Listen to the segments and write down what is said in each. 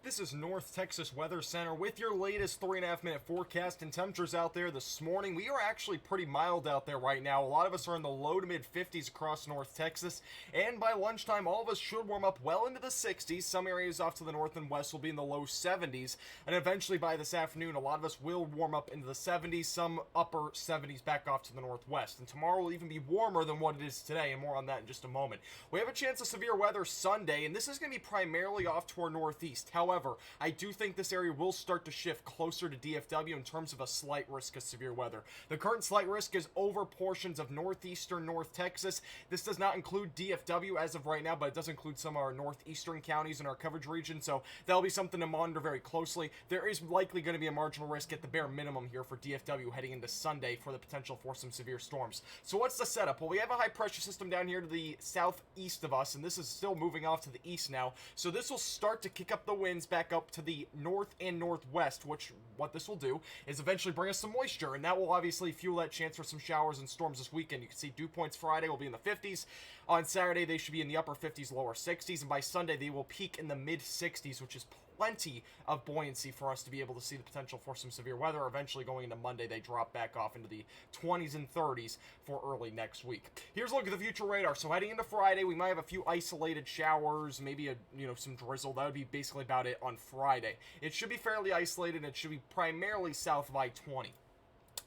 This is North Texas Weather Center with your latest 3.5 minute forecast and temperatures out there this morning. We are actually pretty mild out there right now. A lot of us are in the low to mid 50s across North Texas, and by lunchtime, all of us should warm up well into the 60s. Some areas off to the north and west will be in the low 70s, and eventually by this afternoon, a lot of us will warm up into the 70s, some upper 70s back off to the northwest. And tomorrow will even be warmer than what it is today, and more on that in just a moment. We have a chance of severe weather Sunday, and this is going to be primarily off to our northeast. However, I do think this area will start to shift closer to DFW in terms of a slight risk of severe weather. The current slight risk is over portions of northeastern North Texas. This does not include DFW as of right now, but it does include some of our northeastern counties in our coverage region, so that'll be something to monitor very closely. There is likely going to be a marginal risk at the bare minimum here for DFW heading into Sunday for the potential for some severe storms. So what's the setup? Well, we have a high pressure system down here to the southeast of us, and this is still moving off to the east now, so this will start to kick up the winds back up to the north and northwest, which what this will do is eventually bring us some moisture, and that will obviously fuel that chance for some showers and storms this weekend. You can see dew points Friday will be in the 50s. On Saturday, they should be in the upper 50s, lower 60s, and by Sunday, they will peak in the mid 60s, which is plenty of buoyancy for us to be able to see the potential for some severe weather. Eventually, going into Monday, they drop back off into the 20s and 30s for early next week. Here's a look at the future radar. So heading into Friday, we might have a few isolated showers, maybe some drizzle. That would be basically about it on Friday. It should be fairly isolated, and it should be primarily south of I-20.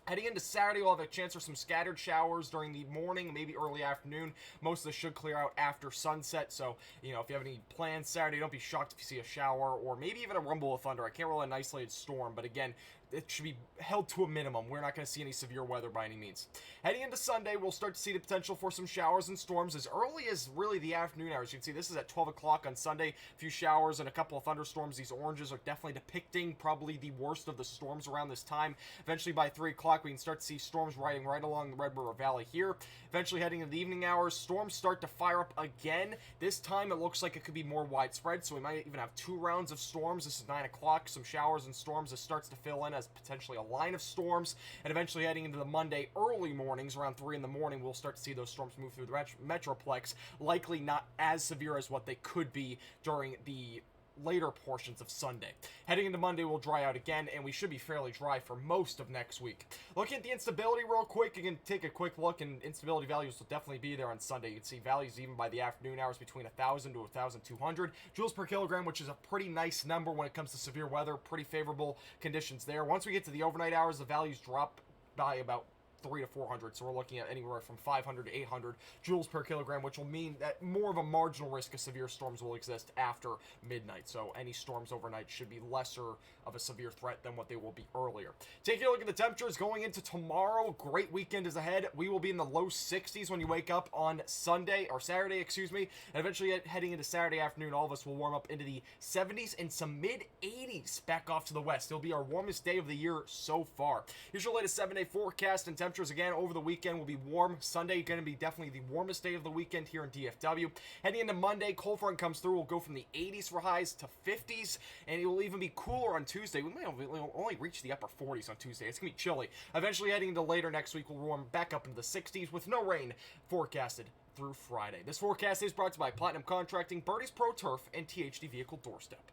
Heading into Saturday, we'll have a chance for some scattered showers during the morning, maybe early afternoon. Most of this should clear out after sunset, so, if you have any plans Saturday, don't be shocked if you see a shower or maybe even a rumble of thunder. I can't rule an isolated storm, but again, it should be held to a minimum. We're not going to see any severe weather by any means. Heading into Sunday, we'll start to see the potential for some showers and storms as early as really the afternoon hours. You can see this is at 12 o'clock on Sunday. A few showers and a couple of thunderstorms. These oranges are definitely depicting probably the worst of the storms around this time. Eventually by 3 o'clock, we can start to see storms riding right along the Red River Valley here. Eventually heading into the evening hours, storms start to fire up again. This time it looks like it could be more widespread, so we might even have 2 rounds of storms. This is 9 o'clock, some showers and storms. This starts to fill in as potentially a line of storms, and eventually heading into the Monday early mornings, around 3 in the morning, we'll start to see those storms move through the Metroplex, likely not as severe as what they could be during the later portions of Sunday. Heading into Monday, we'll dry out again, and we should be fairly dry for most of next week. Looking at the instability real quick, you can take a quick look, and instability values will definitely be there on Sunday. You can see values even by the afternoon hours between 1,000 to 1,200 joules per kilogram, which is a pretty nice number when it comes to severe weather. Pretty favorable conditions there. Once we get to the overnight hours, the values drop by about 300 to 400, so we're looking at anywhere from 500 to 800 joules per kilogram, which will mean that more of a marginal risk of severe storms will exist after midnight. So any storms overnight should be lesser of a severe threat than what they will be earlier. Taking a look at the temperatures going into tomorrow, great weekend is ahead. We will be in the low 60s when you wake up on Saturday, and eventually heading into Saturday afternoon, all of us will warm up into the 70s and some mid 80s back off to the west. It'll be our warmest day of the year so far. Here's your latest 7-day forecast and temperatures. Again, over the weekend will be warm. Sunday going to be definitely the warmest day of the weekend here in DFW. Heading into Monday, cold front comes through. We'll go from the 80s for highs to 50s, and it will even be cooler on Tuesday. We might only reach the upper 40s on Tuesday. It's going to be chilly. Eventually, heading into later next week, we'll warm back up into the 60s with no rain forecasted through Friday. This forecast is brought to you by Platinum Contracting, Birdie's Pro Turf, and THD Vehicle Doorstep.